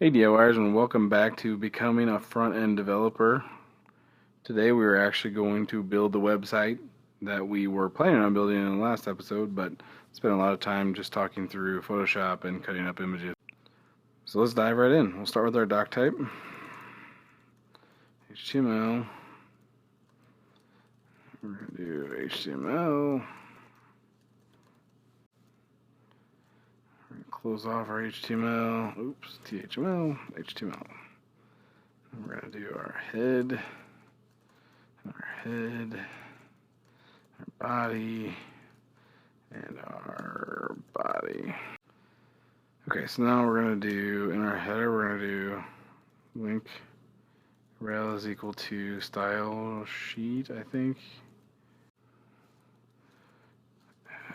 Hey DIYers, and welcome back to Becoming a Front-End Developer. Today we are actually going to build the website that we were planning on building in the last episode, but spent a lot of time just talking through Photoshop and cutting up images. So let's dive right in. We'll start with our doc type. HTML. We're going to do HTML. Close off our HTML. Oops, THML, HTML. And we're going to do our head, our body, and our body. Okay, so now we're going to do, in our header, we're going to do link rel is equal to style sheet, I think.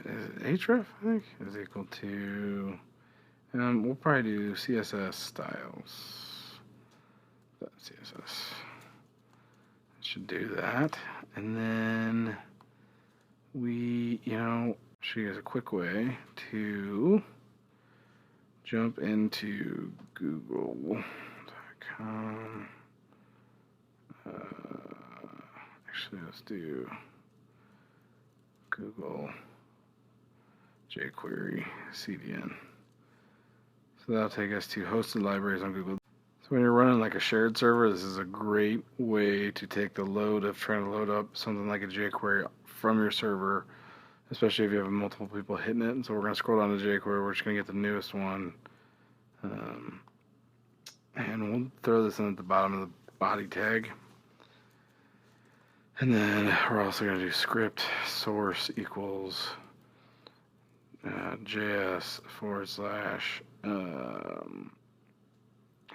Is it href, I think? Is equal to, we'll probably do CSS styles. CSS. Should do that. And then we, show you guys a quick way to jump into Google.com. Actually, let's do Google jQuery CDN. So that'll take us to hosted libraries on Google. So when you're running like a shared server, this is a great way to take the load of trying to load up something like a jQuery from your server, especially if you have multiple people hitting it. And so we're going to scroll down to jQuery. We're just going to get the newest one. And we'll throw this in at the bottom of the body tag. And then we're also going to do script source equals JS /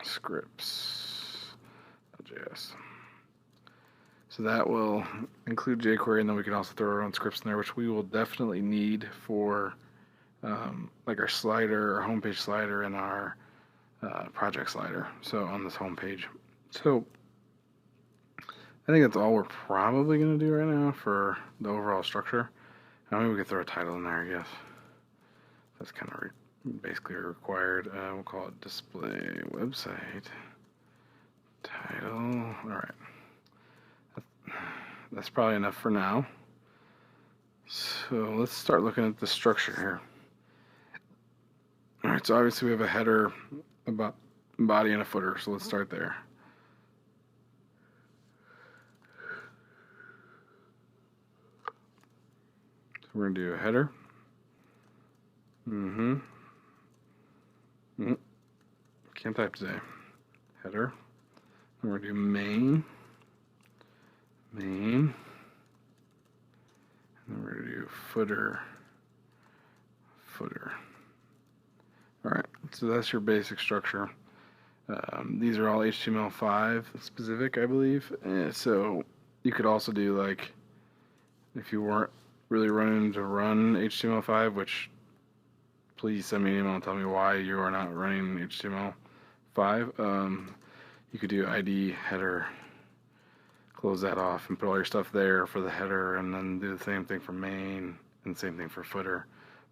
scripts.js. So that will include jQuery, and then we can also throw our own scripts in there, which we will definitely need for like our slider, our homepage slider, and our project slider. So on this homepage. So I think that's all we're probably going to do right now for the overall structure. Maybe we could throw a title in there, I guess. That's kind of basically required. We'll call it display website title. All right. That's probably enough for now. So let's start looking at the structure here. All right, so obviously we have a header, a body, and a footer. So let's start there. So we're going to do a header. Can't type today. Header. And we're going to do main. And then we're going to do footer. Alright, so that's your basic structure. These are all HTML5 specific, I believe. So you could also do, like, if you weren't really running to run HTML5, which please send me an email and tell me why you are not running HTML5. You could do ID, header, close that off, and put all your stuff there for the header, and then do the same thing for main, and the same thing for footer.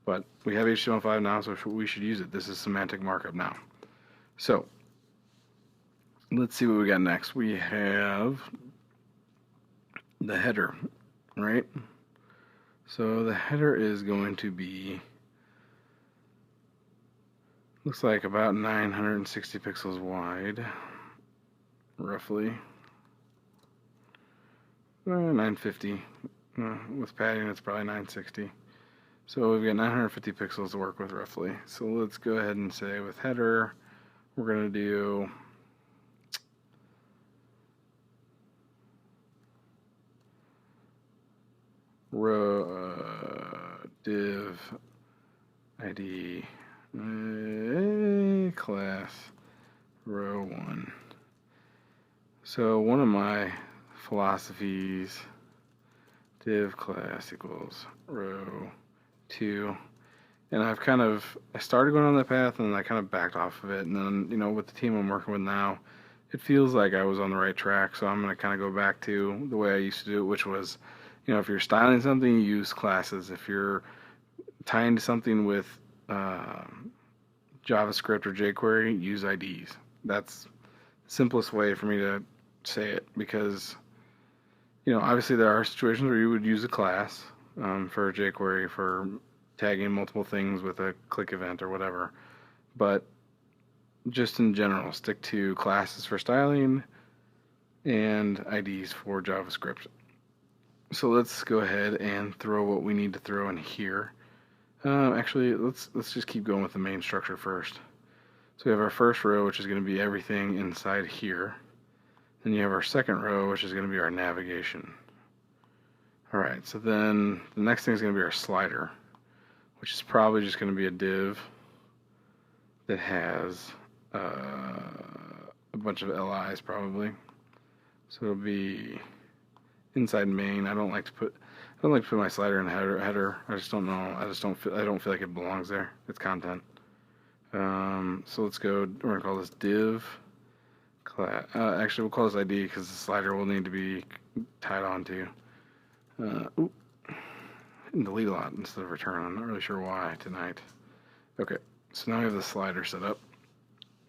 But we have HTML5 now, so we should use it. This is semantic markup now. So let's see what we got next. We have the header, right? So the header is going to be, looks like about 960 pixels wide, roughly. 950. With padding, it's probably 960. So we've got 950 pixels to work with, roughly. So let's go ahead and say with header, we're going to do row div ID class row 1. So one of my philosophies, div class equals row 2, and I started going on that path, and then I kind of backed off of it, and then, with the team I'm working with now, it feels like I was on the right track, so I'm going to kind of go back to the way I used to do it, which was, if you're styling something, you use classes. If you're tying to something with JavaScript or jQuery, use IDs. that's the simplest way for me to say it, because obviously there are situations where you would use a class for a jQuery for tagging multiple things with a click event or whatever, but just in general, stick to classes for styling and IDs for JavaScript. So let's go ahead and throw what we need to throw in here. Actually, let's just keep going with the main structure first. So we have our first row, which is going to be everything inside here. Then you have our second row, which is going to be our navigation. All right, so then the next thing is going to be our slider, which is probably just going to be a div that has a bunch of LIs probably. So it'll be inside main. I don't like to put my slider in header. I just don't know. I don't feel like it belongs there. It's content. So let's go. We're gonna call this div class. Actually, we'll call this ID because the slider will need to be tied onto. And delete a lot instead of return. I'm not really sure why tonight. Okay, so now we have the slider set up.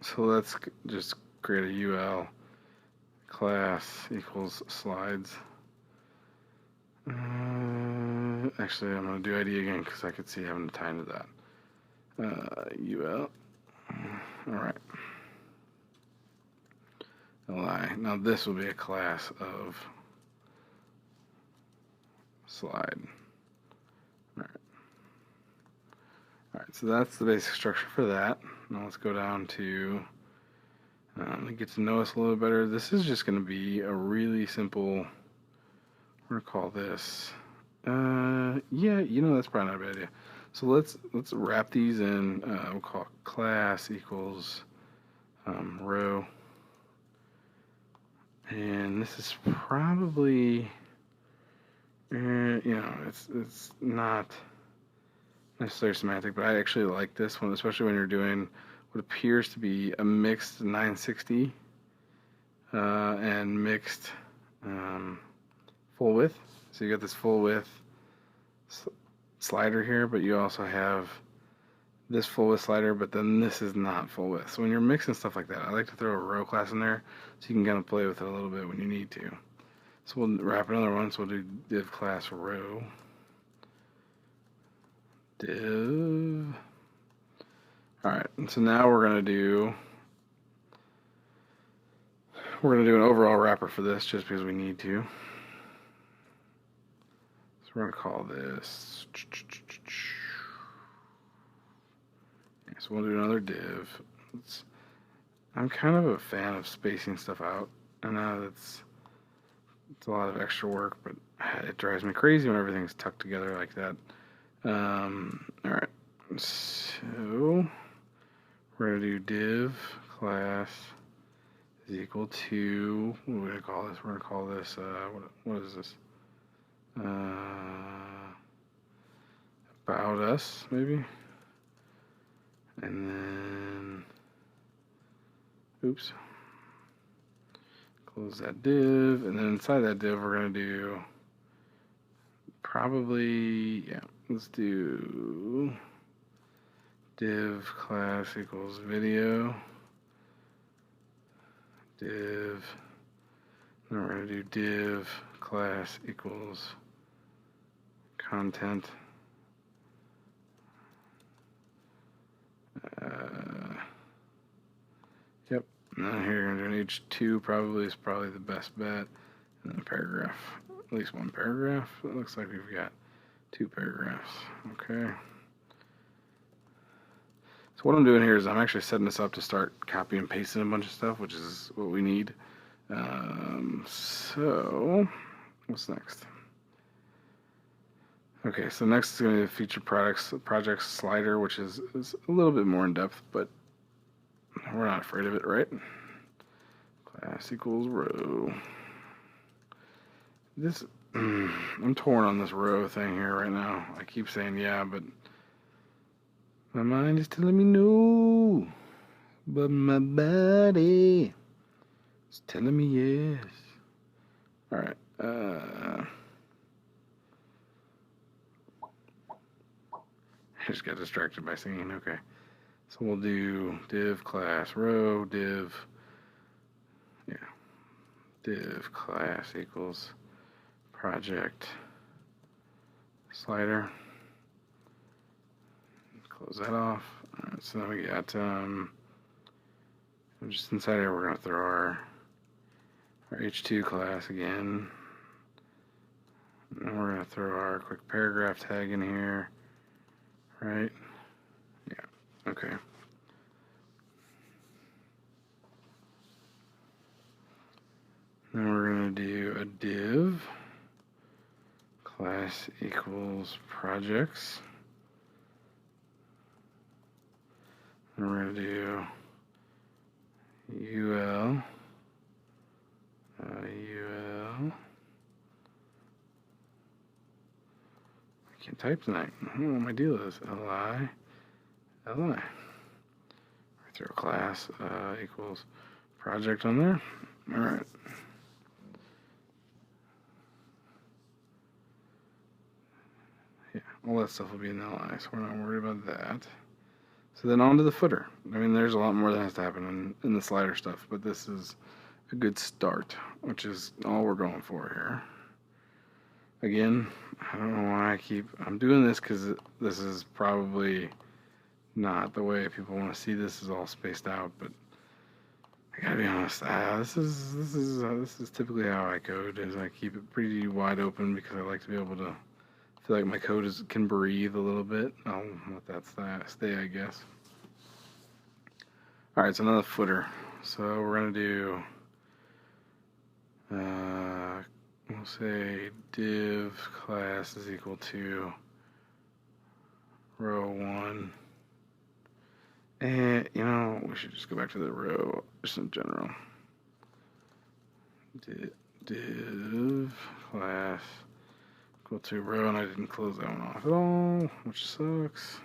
So let's just create a UL class equals slides. Actually, I'm going to do ID again because I could see having to tie into that. UL. Alright. LI. Now this will be a class of slide. Alright, so that's the basic structure for that. Now let's go down to get to know us a little better. This is just going to be a really simple, we're going to call this, that's probably not a bad idea. So let's wrap these in, we'll call class equals row. And this is probably, it's not necessarily semantic, but I actually like this one, especially when you're doing what appears to be a mixed 960 and mixed full width. So you got this full width slider here, but you also have this full width slider, but then this is not full width. So when you're mixing stuff like that, I like to throw a row class in there so you can kind of play with it a little bit when you need to. So we'll wrap another one, so we'll do div class row. Div. Alright, and so now we're going to do an overall wrapper for this just because we need to. So we're going to call this, so we'll do another div. I'm kind of a fan of spacing stuff out. I know it's a lot of extra work, but it drives me crazy when everything's tucked together like that. Alright, so we're going to do div class is equal to, what are we going to call this? We're going to call this, what is this? About us, maybe? And then, oops, close that div, and then inside that div we're going to do probably, let's do div class equals video, div, then we're going to do div class equals content, yep, and then here you're going to do an H2 probably is probably the best bet, and then a paragraph, at least one paragraph. It looks like we've got 2 paragraphs. Okay. So what I'm doing here is I'm actually setting this up to start copy and pasting a bunch of stuff, which is what we need. So what's next? Okay, so next is going to be the feature projects slider, which is a little bit more in depth, but we're not afraid of it, right? Class equals row. This, I'm torn on this row thing here right now. I keep saying yeah, but my mind is telling me no. But my body is telling me yes. Alright, I just got distracted by singing, okay. So we'll do div class row, div class equals project slider. Close that off. Alright, so then we got just inside here we're gonna throw our H2 class again. And then we're gonna throw our quick paragraph tag in here. Right? Yeah, okay. Then we're going to do a div class equals projects. And we're going to do UL. I can't type tonight. I don't know what my deal is. Li. Throw class equals project on there. All right. Yeah, all that stuff will be in LI, so we're not worried about that. So then on to the footer. I mean, there's a lot more that has to happen in the slider stuff, but this is a good start, which is all we're going for here. Again, I don't know why I'm doing this because this is probably not the way people want to see this is all spaced out, but I gotta be honest, this is typically how I code, is I keep it pretty wide open because I like to be able to feel like my code can breathe a little bit. I'll let that stay, I guess. Alright, so another footer. So we're gonna do we'll say div class is equal to row 1. And, you know, we should just go back to the row, just in general. Div class equal to row, and I didn't close that one off at all, which sucks.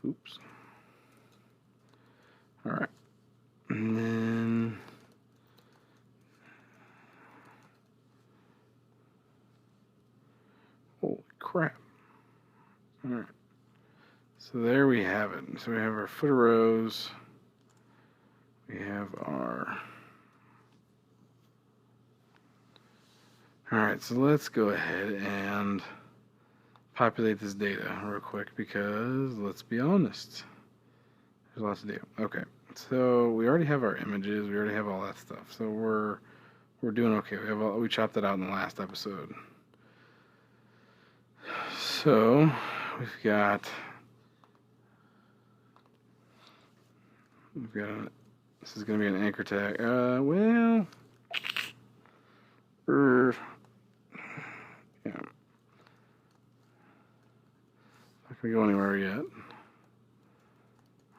Oops. Alright. And then holy crap. Alright. So there we have it. So we have our footer rows. We have our... Alright, so let's go ahead and populate this data real quick because, let's be honest, there's lots to do. Okay, so we already have our images. We already have all that stuff. So we're doing okay. We chopped that out in the last episode. So we've got this is going to be an anchor tag. Well, yeah, not going to go anywhere yet.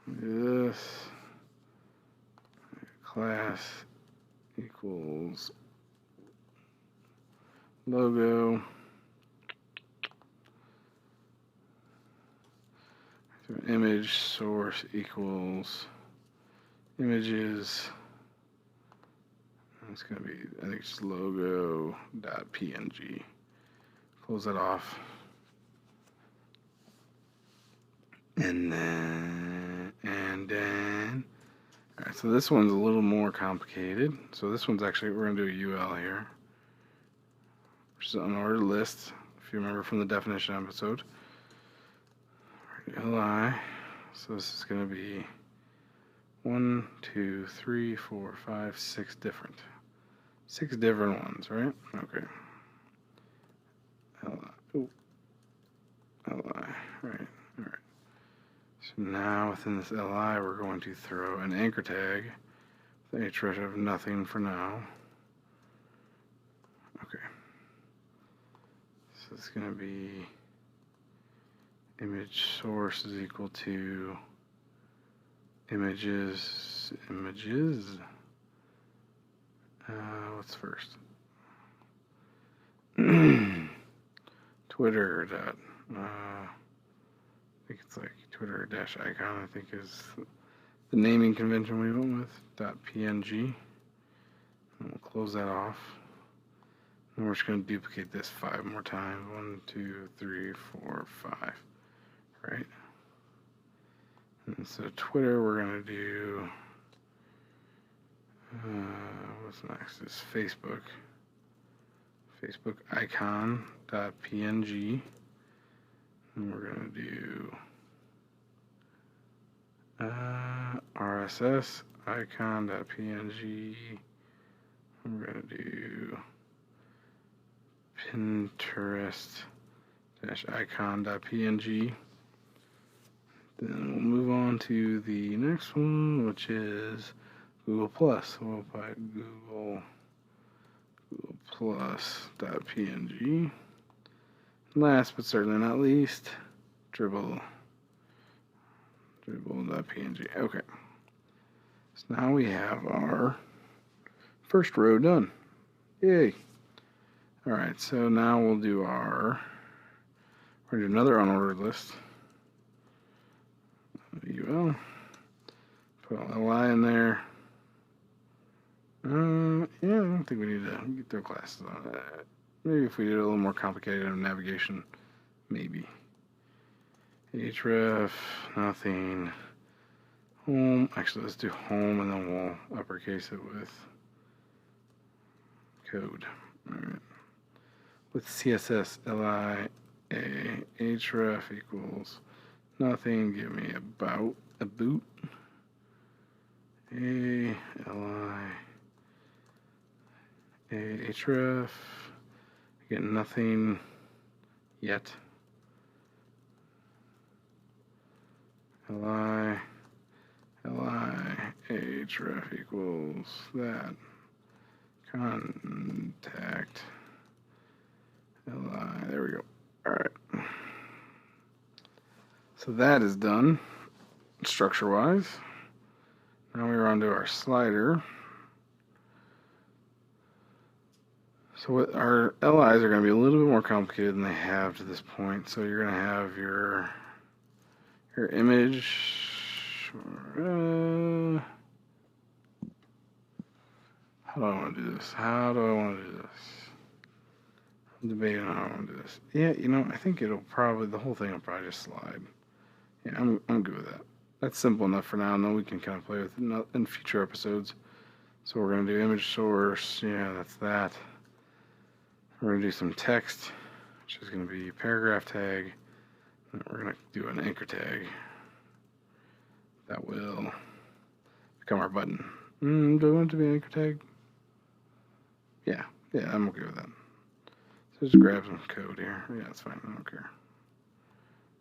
This class equals logo. So image source equals images. It's going to be, I think it's logo.png. Close that off. And then, all right, so this one's a little more complicated. So this one's actually, we're going to do a UL here, which is an ordered list, if you remember from the definition episode. LI, so this is going to be 1, 2, 3, 4, 5, 6 different. 6 different ones, right? Okay. LI, right. Alright. So now within this LI, we're going to throw an anchor tag with a href of nothing for now. Okay. So it's going to be image source is equal to images. What's first? Twitter dot. I think it's like Twitter dash icon. I think is the naming convention we went with. .png. And we'll close that off. And we're just going to duplicate this 5 more times. 1, 2, 3, 4, 5. Right. And so Twitter, we're going to do, what's next is Facebook. Facebook icon.png. And we're going to do RSS icon.png. We're going to do Pinterest-icon.png. Then we'll move on to the next one, which is Google Plus. We'll apply Google Plus.png. Last but certainly not least, Dribble.png. Okay. So now we have our first row done. Yay. Alright, so now we'll do we're going to do another unordered list. UL. Put a LI in there. Yeah, I don't think we need to throw classes on it. Maybe if we did a little more complicated navigation, maybe. href, nothing. Home, actually let's do home and then we'll uppercase it with code. Alright. With CSS, LI, A, href equals nothing, give me a boot, A, LI, A, href, again, nothing yet, LI, href equals that, contact, LI, there we go. Alright. So that is done, structure-wise. Now we're on to our slider. So our LIs are going to be a little bit more complicated than they have to this point. So you're going to have your image. How do I want to do this? I'm debating how I want to do this. Yeah, I think the whole thing will probably just slide. Yeah, I'm good with that. That's simple enough for now, and then we can kind of play with it in future episodes. So we're going to do image source. Yeah, that's that. We're going to do some text, which is going to be paragraph tag. And we're going to do an anchor tag. That will become our button. Do I want it to be an anchor tag? Yeah, I'm okay with that. So just grab some code here. Yeah, that's fine. I don't care.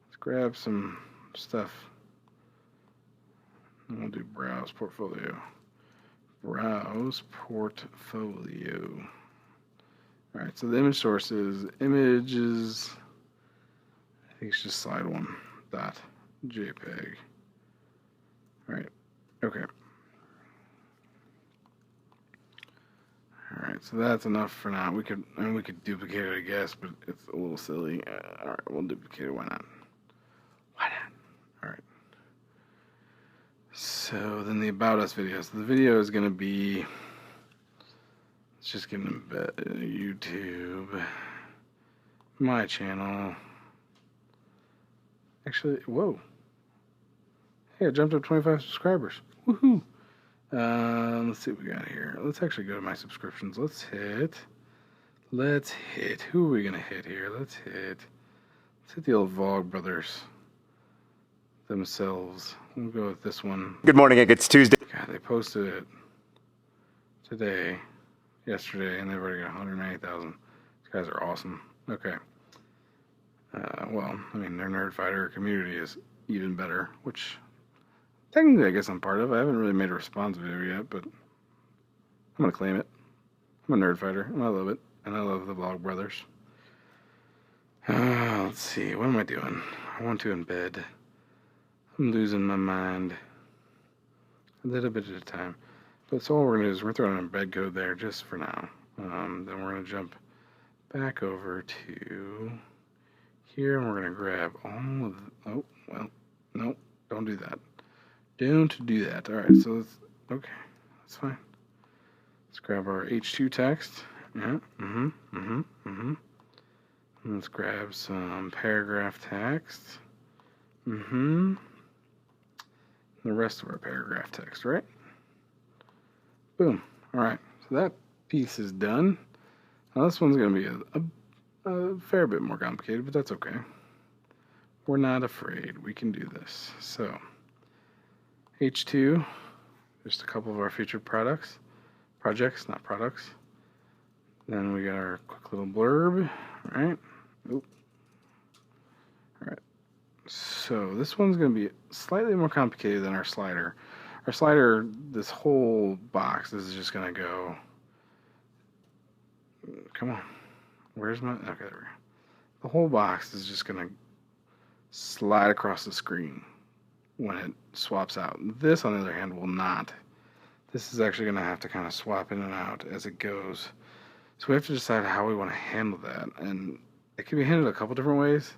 Let's grab some stuff. And we'll do browse portfolio. Browse portfolio. Alright, so the image source is images. I think it's just slide one dot JPEG. Alright, okay. Alright, so that's enough for now. We could duplicate it, I guess, but it's a little silly. Alright, we'll duplicate it. Why not? Alright. So then the About Us video. So the video is going to be, it's just going to embed YouTube, my channel. Actually, whoa. Hey, I jumped up 25 subscribers. Woohoo! Let's see what we got here. Let's actually go to my subscriptions. Let's hit. Who are we going to hit here? Let's hit the old Vlogbrothers themselves. We'll go with this one. Good morning, it's Tuesday. God, they posted it yesterday, and they've already got 190,000. These guys are awesome. Okay. Well, I mean, their Nerdfighter community is even better, which technically I guess I'm part of. I haven't really made a response video yet, but I'm going to claim it. I'm a Nerdfighter, and I love it, and I love the Vlogbrothers. Let's see, what am I doing? I want to embed. I'm losing my mind a little bit at a time. But so all we're going to do is we're throwing an embed code there just for now. Then we're going to jump back over to here, and we're going to grab all of oh, well, no, don't do that. Don't do that. All right, so okay, that's fine. Let's grab our H2 text. Yeah, Let's grab some paragraph text. the rest of our paragraph text, right? Boom. All right, so that piece is done. Now this one's going to be a fair bit more complicated, but that's okay. We're not afraid. We can do this. So H2, just a couple of our featured projects, not products. Then we got our quick little blurb, right? Oop. All right. So this one's going to be slightly more complicated than our slider. Our slider, this whole box, this is just going to go. Come on. Where's my? Okay, there we go. The whole box is just going to slide across the screen when it swaps out. This, on the other hand, will not. This is actually going to have to kind of swap in and out as it goes. So we have to decide how we want to handle that. And it can be handled a couple different ways.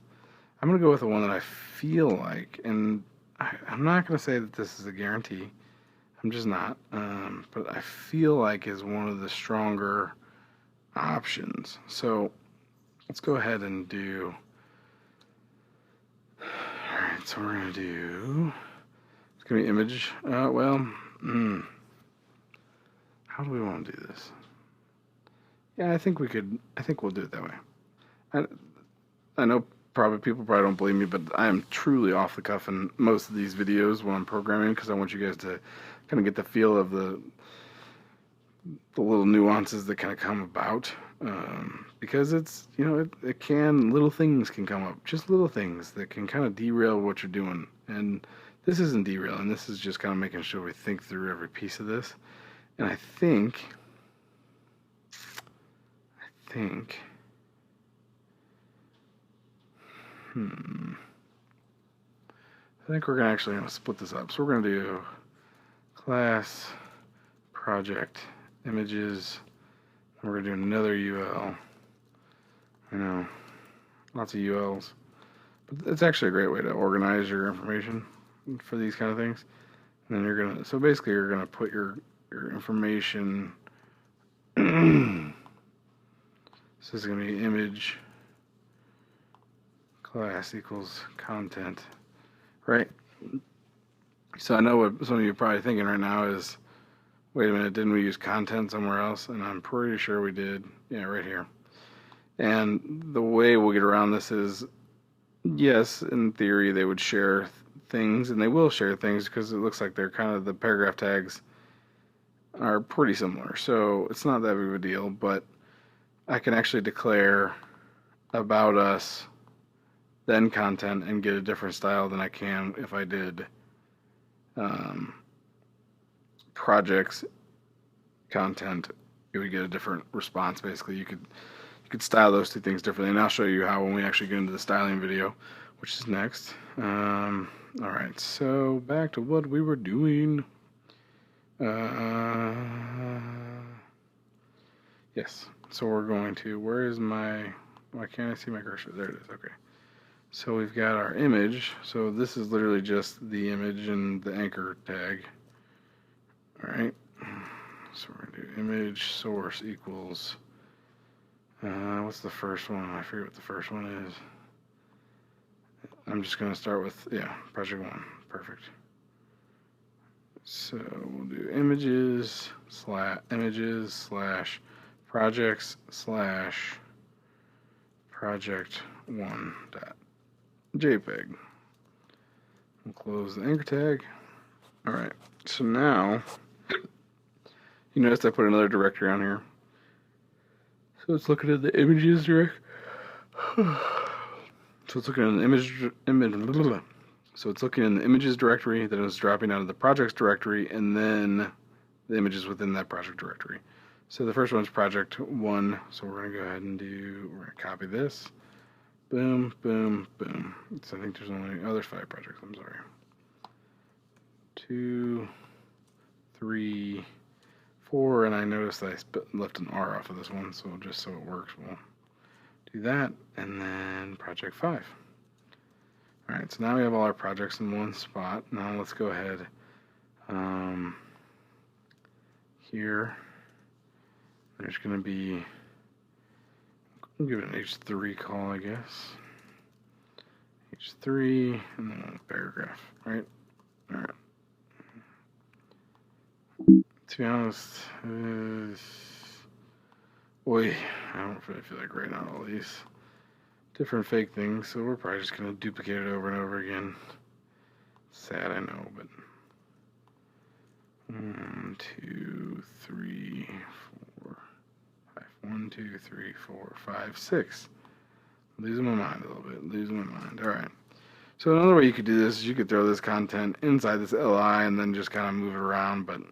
I'm going to go with the one that I feel like. And I'm not going to say that this is a guarantee. I'm just not. But I feel like is one of the stronger options. So let's go ahead and do. Alright, so we're going to do. It's going to be image. How do we want to do this? Yeah, I think we'll do it that way. I know people probably don't believe me, but I am truly off the cuff in most of these videos when I'm programming because I want you guys to kind of get the feel of the little nuances that kind of come about. Because it's, little things can come up, just little things that can kind of derail what you're doing. And this isn't derailing, this is just kind of making sure we think through every piece of this. And I think we're going to split this up. So we're going to do class, project, images, and we're going to do another UL. Lots of ULs. But it's actually a great way to organize your information for these kind of things. And then so basically you're going to put your information. This is going to be image class equals content, right? So I know what some of you are probably thinking right now is, wait a minute, didn't we use content somewhere else? And I'm pretty sure we did. Yeah, right here. And the way we'll get around this is, yes, in theory they would share things, and they will share things because it looks like they're kind of, the paragraph tags are pretty similar. So it's not that big of a deal, but I can actually declare about us, then content, and get a different style than I can if I did projects, content. You would get a different response. Basically, you could style those two things differently, and I'll show you how when we actually get into the styling video, which is next. All right, so back to what we were doing. Yes, so we're going to, why can't I see my cursor? There it is, okay. So we've got our image, so this is literally just the image and the anchor tag. All right, so we're going to do image source equals, what's the first one? I forget what the first one is. I'm just going to start with, project 1, perfect. So we'll do images slash projects slash project 1 dot JPEG. We'll close the anchor tag. All right, so now you notice I put another directory on here. So it's looking at the images directory. So it's looking in the images directory, then it's dropping out of the projects directory, and then the images within that project directory. So the first one's project 1, so we're going to go ahead and we're going to copy this. Boom, boom, boom. So I think there's there's 5 projects, I'm sorry. 2, 3, 4, and I noticed I left an R off of this one, so just so it works, we'll do that, and then project 5. All right, so now we have all our projects in one spot. Now let's go ahead here. There's going to be, I'll give it an H3 call, I guess. H3, and then a paragraph, right? All right. To be honest, boy, I don't really feel like writing out all these different fake things, so we're probably just gonna duplicate it over and over again. Sad, I know, but 1, 2, 3, 4, 5. 1, 2, 3, 4, 5, 6. Losing my mind a little bit. Losing my mind. All right. So another way you could do this is you could throw this content inside this LI and then just kind of move it around, but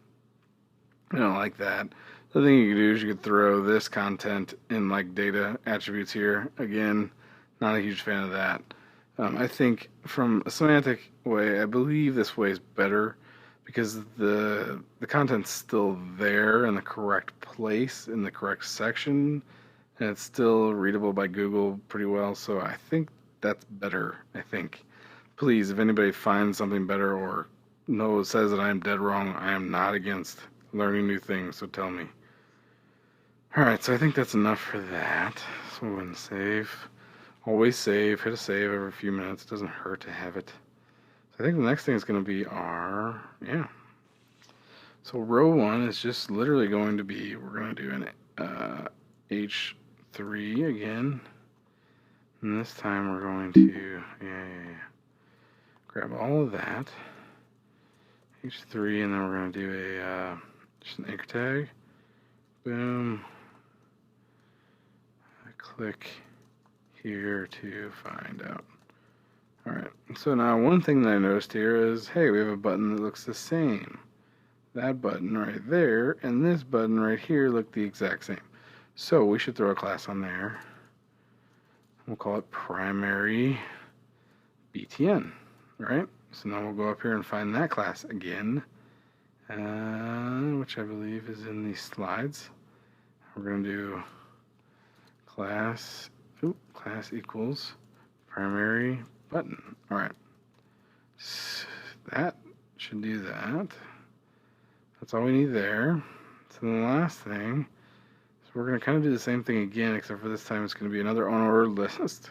I don't like that. The thing you could do is you could throw this content in like data attributes here. Again, not a huge fan of that. I think from a semantic way, I believe this way is better because the content's still there in the correct place, in the correct section, and it's still readable by Google pretty well. So I think that's better, I think. Please, if anybody finds something better or says that I am dead wrong, I am not against learning new things, so tell me. Alright, so I think that's enough for that. So we'll go ahead and save. Always save. Hit a save every few minutes. It doesn't hurt to have it. So I think the next thing is going to be our, So row 1 is just literally going to be, we're going to do an H3 again. And this time we're going to, grab all of that. H3, and then we're going to do just an anchor tag. Boom. I click here to find out. Alright, so now one thing that I noticed here is, hey, we have a button that looks the same. That button right there and this button right here look the exact same. So we should throw a class on there. We'll call it primary BTN, right? So now we'll go up here and find that class again, which I believe is in these slides. We're going to do class equals primary button. All right, so that should do that. That's all we need there. So the last thing is we're going to kind of do the same thing again, except for this time it's going to be another unordered list.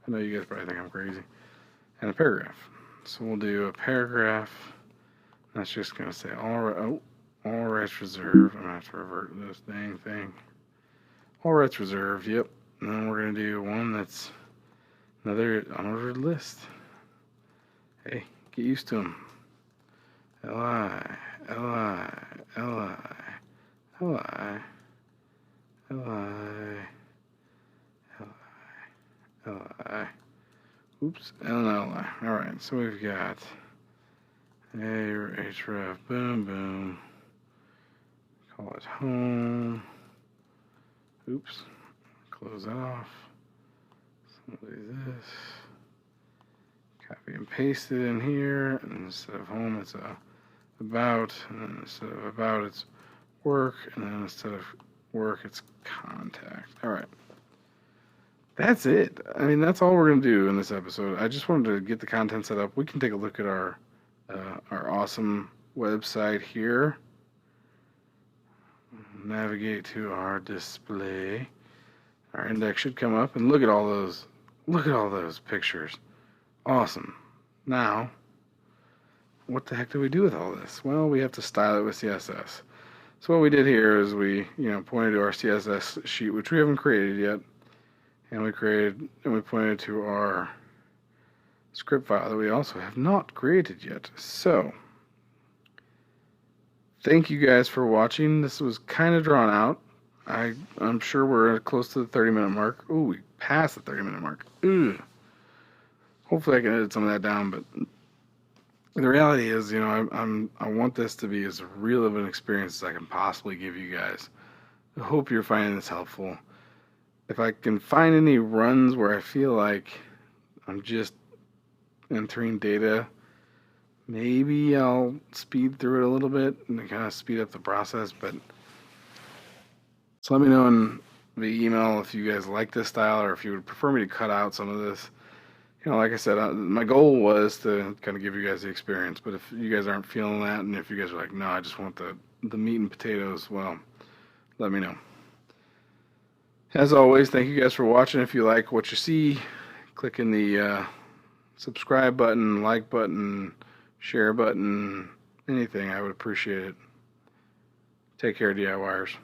I know you guys probably think I'm crazy. And a paragraph. So we'll do a paragraph. That's just going to say all rights reserved. I'm going to have to revert this dang thing. All rights reserved, yep. And then we're going to do one that's another unordered list. Hey, get used to them. Li, li, li, li, li, li. Oops, LLI. Alright, so we've got href, boom, boom. Call it home. Oops, close that off. So we'll do this. Copy and paste it in here. And instead of home, it's about. And then instead of about, it's work. And then instead of work, it's contact. Alright. That's it. I mean, that's all we're going to do in this episode. I just wanted to get the content set up. We can take a look at our awesome website here. Navigate to our display. Our index should come up, and look at all those pictures. Awesome. Now, what the heck do we do with all this? Well, we have to style it with CSS. So what we did here is we, pointed to our CSS sheet, which we haven't created yet. And we pointed to our script file that we also have not created yet. So, thank you guys for watching. This was kind of drawn out. I'm sure we're close to the 30-minute mark. Ooh, we passed the 30-minute mark. Ooh. Hopefully I can edit some of that down, but the reality is, I want this to be as real of an experience as I can possibly give you guys. I hope you're finding this helpful. If I can find any runs where I feel like I'm just entering data, maybe I'll speed through it a little bit and kind of speed up the process. But so let me know in the email if you guys like this style or if you would prefer me to cut out some of this. Like I said, my goal was to kind of give you guys the experience. But if you guys aren't feeling that, and if you guys are like, no, I just want the meat and potatoes, well, let me know. As always, thank you guys for watching. If you like what you see, click in the subscribe button, like button, share button, anything. I would appreciate it. Take care, DIYers.